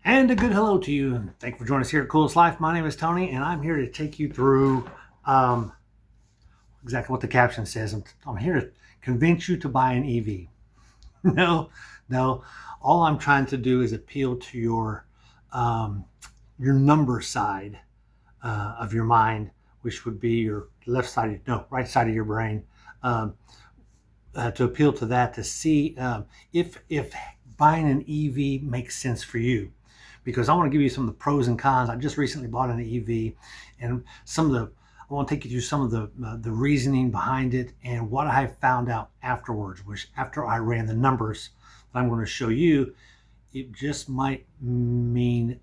And a good hello to you, and thank you for joining us here at Coolest Life. My name is Tony, and I'm here to take you through exactly what the caption says. I'm here to convince you to buy an EV. No, no. All I'm trying to do is appeal to your number side of your mind, which would be your left side, no, right side of your brain. Um, to appeal to that, to see if buying an EV makes sense for you, because I want to give you some of the pros and cons. I just recently bought an EV, and I want to take you through some of the reasoning behind it and what I found out afterwards, which after I ran the numbers that I'm going to show you, it just might mean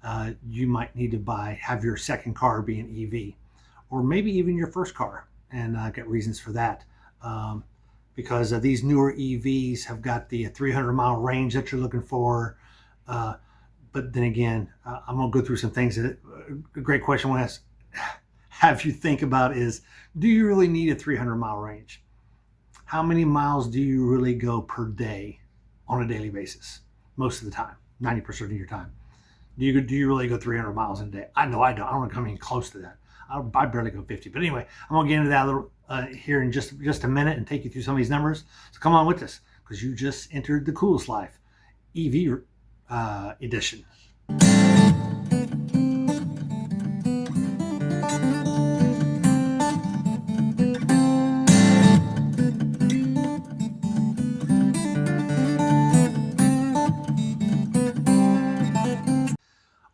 you might need to have your second car be an EV, or maybe even your first car, and get reasons for that. Because these newer EVs have got the 300-mile range that you're looking for. But then again, I'm going to go through some things that a great question I want to have you think about is, do you really need a 300-mile range? How many miles do you really go per day on a daily basis? Most of the time, 90% of your time. Do you really go 300 miles in a day? I know I don't. I don't come even close to that. I barely go 50. But anyway, I'm going to get into that a little here in just a minute and take you through some of these numbers. So come on with us, because you just entered the Coolest Life EV edition.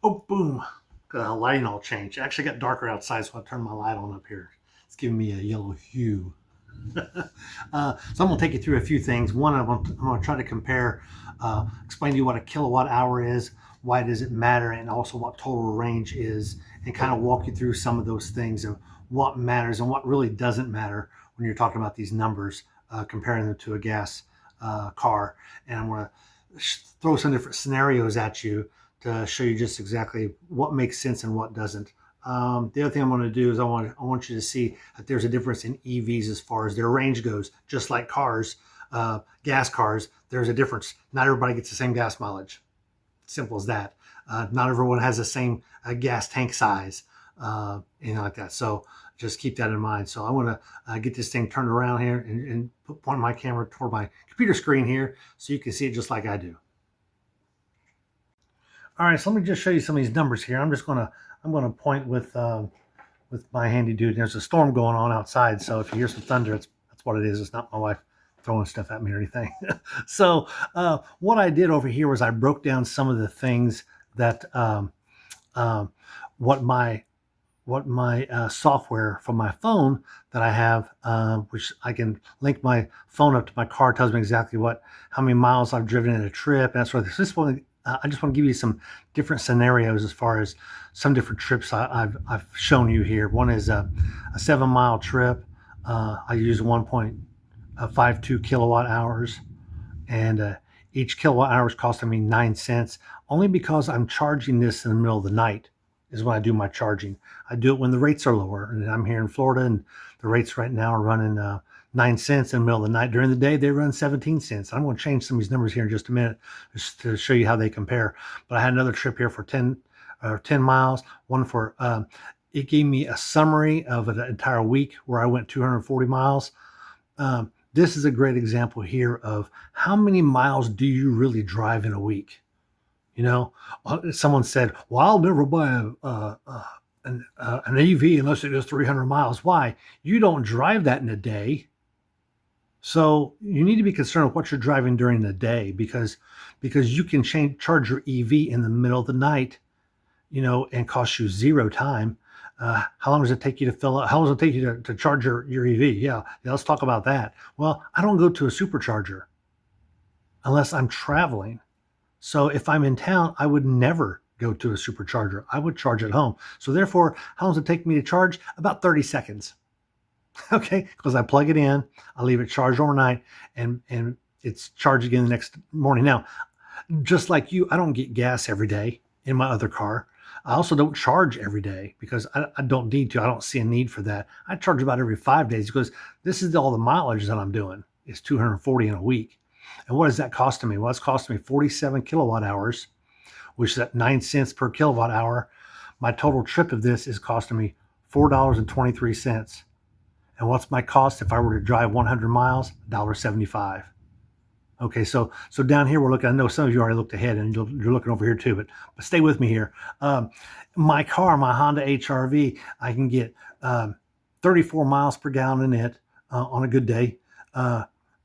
Oh, boom. The lighting all changed. It actually got darker outside, so I turned my light on up here. It's giving me a yellow hue. So I'm going to take you through a few things. One, I'm going to try to compare, explain to you what a kilowatt hour is, why does it matter, and also what total range is, and kind of walk you through some of those things of what matters and what really doesn't matter when you're talking about these numbers, comparing them to a gas car. And I'm going to throw some different scenarios at you to show you just exactly what makes sense and what doesn't. The other thing I'm going to do is I want you to see that there's a difference in EVs as far as their range goes. Just like cars, gas cars, there's a difference. Not everybody gets the same gas mileage. Simple as that. Not everyone has the same gas tank size, like that. So just keep that in mind. So I want to get this thing turned around here and point my camera toward my computer screen here so you can see it just like I do. All right, so let me just show you some of these numbers here. I'm going to point with my handy dude. There's a storm going on outside, so if you hear some thunder, that's what it is. It's not my wife throwing stuff at me or anything. So what I did over here was I broke down some of the things that what my software from my phone that I have, which I can link my phone up to my car, tells me exactly how many miles I've driven in a trip, and that sort of thing. So I just want to give you some different scenarios as far as some different trips I've shown you here. One is a 7-mile trip. I use 1.52 kilowatt hours, and each kilowatt hour is costing me 9 cents, only because I'm charging this in the middle of the night is when I do my charging. I do it when the rates are lower, and I'm here in Florida, and the rates right now are running 9 cents in the middle of the night. During the day, they run 17 cents. I'm going to change some of these numbers here in just a minute just to show you how they compare. But I had another trip here for 10 miles, one for, it gave me a summary of an entire week where I went 240 miles. This is a great example here of how many miles do you really drive in a week? Someone said, well, I'll never buy an EV unless it goes 300 miles. Why? You don't drive that in a day. So you need to be concerned with what you're driving during the day, because you can charge your EV in the middle of the night, and cost you zero time. How long does it take you to fill up? How long does it take you to charge your EV? Yeah, let's talk about that. Well, I don't go to a supercharger unless I'm traveling. So if I'm in town, I would never go to a supercharger. I would charge at home. So therefore, how long does it take me to charge? About 30 seconds. Okay, because I plug it in, I leave it charged overnight, and it's charged again the next morning. Now, just like you, I don't get gas every day in my other car. I also don't charge every day because I don't need to. I don't see a need for that. I charge about every 5 days because this is all the mileage that I'm doing. It's 240 in a week. And what is that costing me? Well, it's costing me 47 kilowatt hours, which is at 9 cents per kilowatt hour, my total trip of this is costing me $4.23. And what's my cost if I were to drive 100 miles? $1.75. Okay, so down here we're looking. I know some of you already looked ahead, and you're looking over here too, but stay with me here. My car, my Honda HR-V, I can get 34 miles per gallon in it on a good day.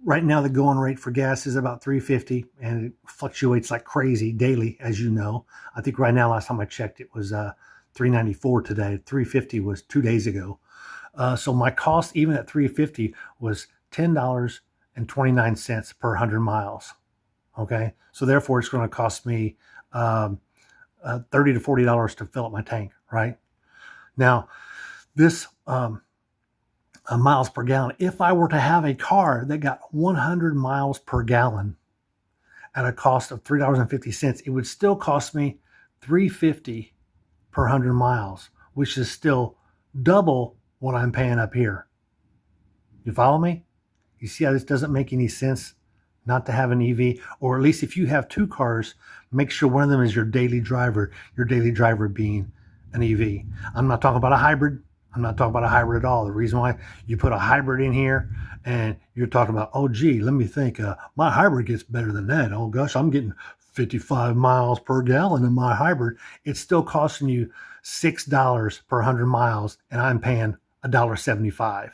Right now, the going rate for gas is about 350, and it fluctuates like crazy daily, as you know. I think right now, last time I checked, it was 394 today. 350 was 2 days ago. So my cost, even at 350, was $10.29 per 100 miles. Okay, so therefore it's going to cost me $30 to $40 to fill up my tank. Right now, this miles per gallon. If I were to have a car that got 100 miles per gallon at a cost of $3.50, it would still cost me $3.50 per 100 miles, which is still double what I'm paying up here. You follow me? You see how this doesn't make any sense not to have an EV? Or at least if you have two cars, make sure one of them is your daily driver being an EV. I'm not talking about a hybrid. I'm not talking about a hybrid at all. The reason why you put a hybrid in here and you're talking about, oh, gee, let me think, my hybrid gets better than that. Oh, gosh, I'm getting 55 miles per gallon in my hybrid. It's still costing you $6 per 100 miles, and I'm paying $1.75.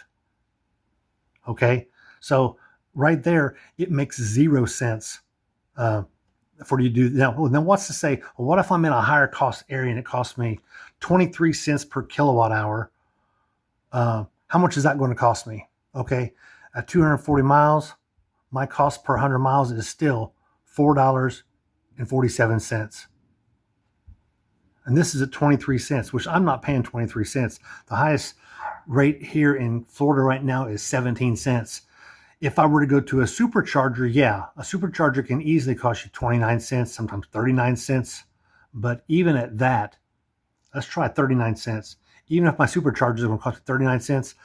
Okay, so right there, it makes 0 sense for you to do that. Well, then what's to say, well, what if I'm in a higher cost area and it costs me 23 cents per kilowatt hour? How much is that going to cost me? Okay, at 240 miles, my cost per 100 miles is still $4.47. And this is at 23 cents, which I'm not paying 23 cents. The highest rate here in Florida right now is 17 cents. If I were to go to a supercharger, yeah, a supercharger can easily cost you 29 cents, sometimes 39 cents. But even at that, let's try 39 cents. Even if my supercharger is going to cost me 39 cents,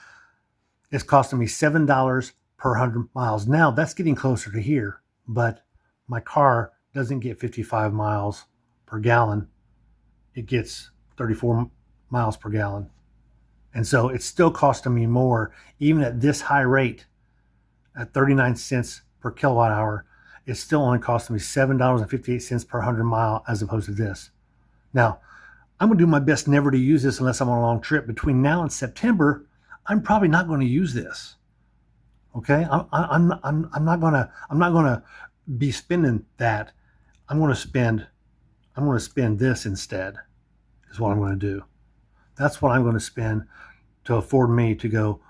it's costing me $7 per 100 miles. Now, that's getting closer to here, but my car doesn't get 55 miles per gallon. It gets 34 miles per gallon. And so it's still costing me more, even at this high rate, at 39 cents per kilowatt hour. It's still only costing me $7.58 per 100 mile as opposed to this. Now, I'm going to do my best never to use this unless I'm on a long trip. Between now and September, I'm probably not going to use this. Okay, I'm not going to be spending that. I'm going to spend this instead. Is what I'm going to do. That's what I'm going to spend to afford me to go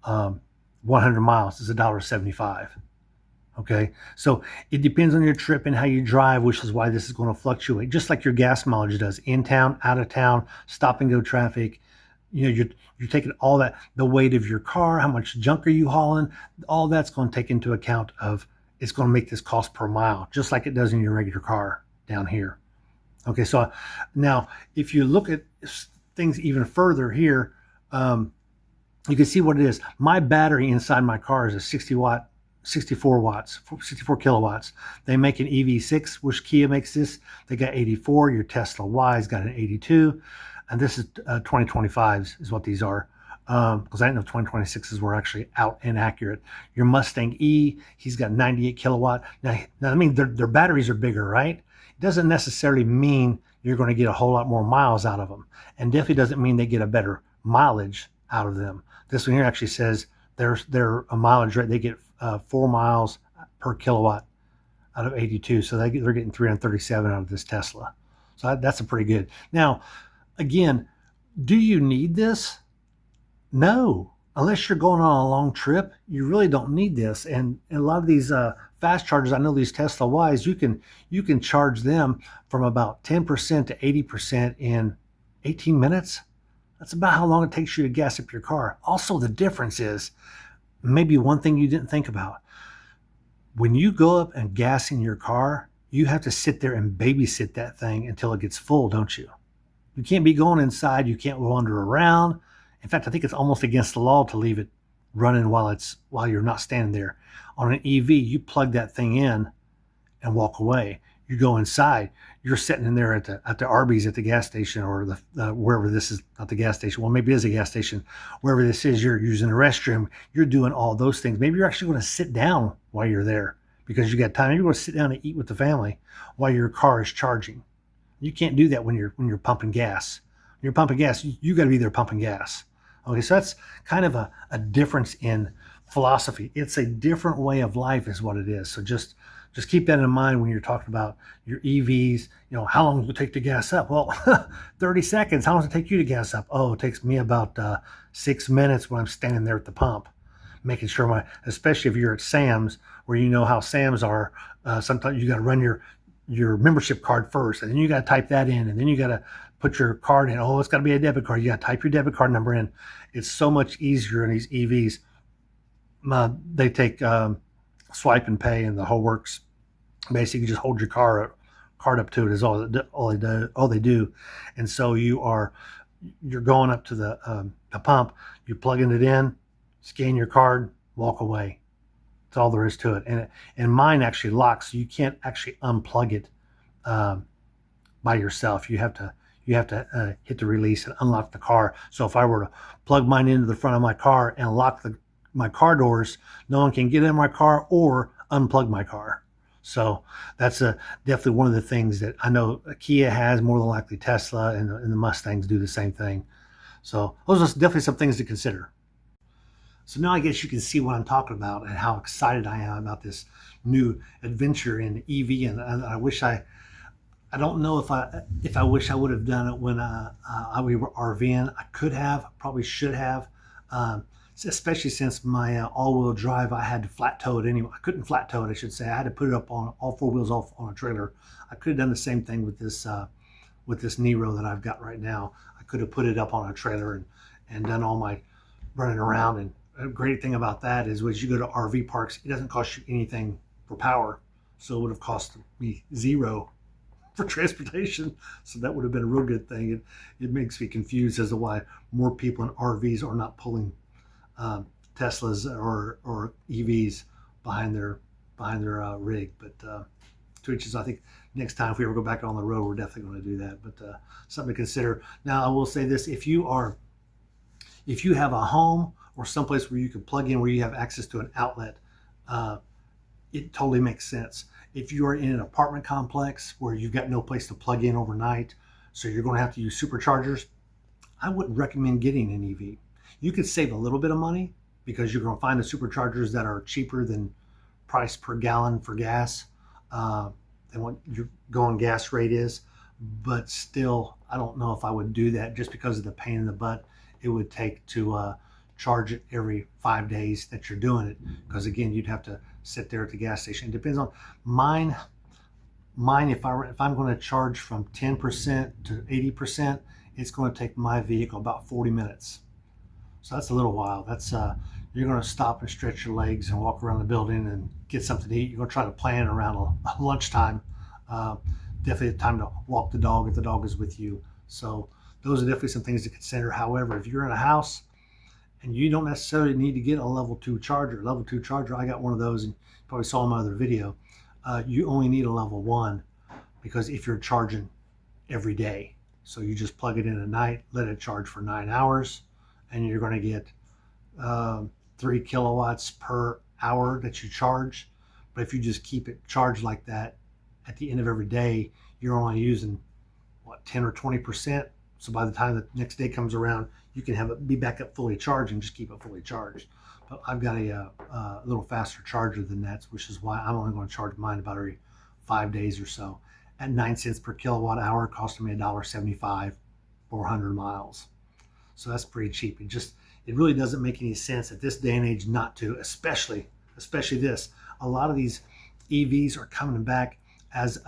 100 miles. Is $1.75. Okay, so it depends on your trip and how you drive, which is why this is going to fluctuate, just like your gas mileage does. In town, out of town, stop and go traffic. You know, you're taking all that, the weight of your car, how much junk are you hauling, all that's going to take into account of, it's going to make this cost per mile, just like it does in your regular car down here. Okay, so now if you look at things even further here, you can see what it is. My battery inside my car is a 64 kilowatts. They make an EV6, which Kia makes this. They got 84. Your Tesla Y's got an 82. And this is 2025s is what these are. Because I didn't know 2026s were actually out and accurate. Your Mustang E, he's got 98 kilowatt. Now I mean, their batteries are bigger, right? It doesn't necessarily mean you're going to get a whole lot more miles out of them. And definitely doesn't mean they get a better mileage out of them. This one here actually says their a mileage rate, they get 4 miles per kilowatt out of 82. So they're getting 337 out of this Tesla. So that's a pretty good. Now, again, do you need this? No, unless you're going on a long trip, you really don't need this. And a lot of these fast chargers, I know these Tesla Ys, you can charge them from about 10% to 80% in 18 minutes. That's about how long it takes you to gas up your car. Also, the difference is, maybe one thing you didn't think about. When you go up and gas in your car, you have to sit there and babysit that thing until it gets full, don't you? You can't be going inside. You can't wander around. In fact, I think it's almost against the law to leave it running while you're not standing there. On an EV, you plug that thing in and walk away. You go inside. you're sitting in there at the Arby's at the gas station, or the wherever this is, not the gas station. Well, maybe it is a gas station. Wherever this is, you're using the restroom. You're doing all those things. Maybe you're actually going to sit down while you're there because you got time. You're going to sit down and eat with the family while your car is charging. You can't do that when you're pumping gas. When you're pumping gas, you got to be there pumping gas. Okay, so that's kind of a difference in philosophy. It's a different way of life, is what it is. So just keep that in mind when you're talking about your EVs. How long does it take to gas up? Well, 30 seconds. How long does it take you to gas up? Oh, it takes me about 6 minutes when I'm standing there at the pump, making sure especially if you're at Sam's, where you know how Sam's are. Sometimes you got to run your membership card first, and then you got to type that in, and then you got to put your card in. Oh, it's got to be a debit card. You got to type your debit card number in. It's so much easier in these EVs. They take swipe and pay and the whole works. Basically, you just hold your card up to it is all they do. And so you're going up to the pump, you plugging it in, scan your card, walk away. That's all there is to it. And mine actually locks, so you can't actually unplug it by yourself. You have to hit the release and unlock the car. So if I were to plug mine into the front of my car and lock my car doors, no one can get in my car or unplug my car. So that's definitely one of the things that I know Kia has, more than likely Tesla, and the Mustangs do the same thing. So those are definitely some things to consider. So now I guess you can see what I'm talking about and how excited I am about this new adventure in EV. And I wish I don't know if I wish I would have done it when we were RVing. I could have, probably should have, especially since my all-wheel drive, I had to flat tow it anyway. I couldn't flat tow it, I should say. I had to put it up on all four wheels off on a trailer. I could have done the same thing with this Nero that I've got right now. I could have put it up on a trailer and done all my running around. And a great thing about that is when you go to RV parks, it doesn't cost you anything for power. So it would have cost me zero for transportation. So that would have been a real good thing. It makes me confused as to why more people in RVs are not pulling Teslas or EVs behind their rig. But to each his, I think next time if we ever go back on the road, we're definitely going to do that. But something to consider. Now I will say this: if you have a home or someplace where you can plug in, where you have access to an outlet, it totally makes sense. If you are in an apartment complex where you've got no place to plug in overnight, so you're going to have to use superchargers, I wouldn't recommend getting an EV. You could save a little bit of money because you're going to find the superchargers that are cheaper than price per gallon for gas than what your going gas rate is. But still, I don't know if I would do that just because of the pain in the butt it would take to charge it every 5 days that you're doing it. Because again, you'd have to sit there at the gas station. It depends on mine. If I'm going to charge from 10% to 80%, it's going to take my vehicle about 40 minutes. So that's a little while. That's you're going to stop and stretch your legs and walk around the building and get something to eat. You're going to try to plan around a lunchtime. Definitely a time to walk the dog if the dog is with you. So those are definitely some things to consider. However, if you're in a house and you don't necessarily need to get a level 2 charger. Level 2 charger, I got one of those, and you probably saw in my other video. You only need a level 1 because if you're charging every day. So you just plug it in at night, let it charge for 9 hours, and you're going to get 3 kilowatts per hour that you charge. But if you just keep it charged like that, at the end of every day, you're only using 10 or 20%. So by the time the next day comes around, you can have it be back up fully charged and just keep it fully charged. But I've got a little faster charger than that, which is why I'm only going to charge mine about every 5 days or so. At 9 cents per kilowatt hour, costing me $1.75 for 100 miles. So that's pretty cheap. It really doesn't make any sense at this day and age not to, especially this. A lot of these EVs are coming back as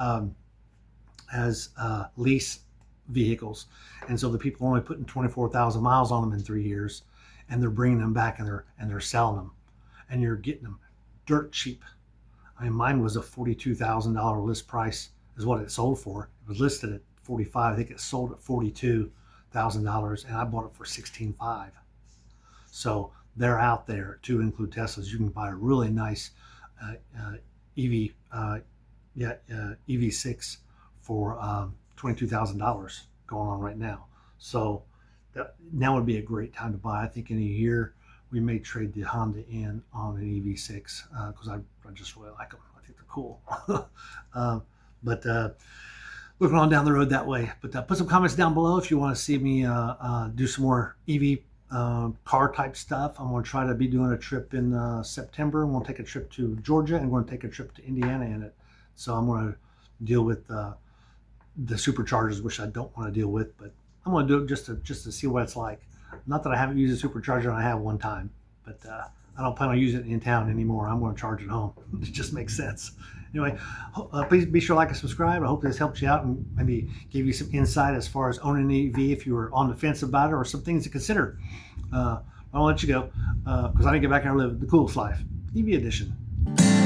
lease vehicles, and so the people are only putting 24,000 miles on them in 3 years, and they're bringing them back and they're selling them, and you're getting them dirt cheap. I mean, mine was a $42,000 list price is what it sold for. It was listed at 45. I think it sold at $42,000, and I bought it for $16,500. So they're out there to include Teslas. You can buy a really nice EV6 for $22,000 going on right now. So now would be a great time to buy. I think in a year we may trade the Honda in on an EV6 because I just really like them. I think they're cool. But looking on down the road that way. But put some comments down below if you want to see me do some more EV car type stuff. I'm going to try to be doing a trip in September. I'm going to take a trip to Georgia and I'm going to take a trip to Indiana in it. So I'm going to deal with the superchargers, which I don't want to deal with, but I'm going to do it just to see what it's like. Not that I haven't used a supercharger, I have one time, but I don't plan on using it in town anymore. I'm going to charge at home. It just makes sense. Anyway, please be sure to like and subscribe. I hope this helped you out and maybe gave you some insight as far as owning an EV if you were on the fence about it, or some things to consider. I'll let you go because I didn't get back here and live the coolest life. EV edition.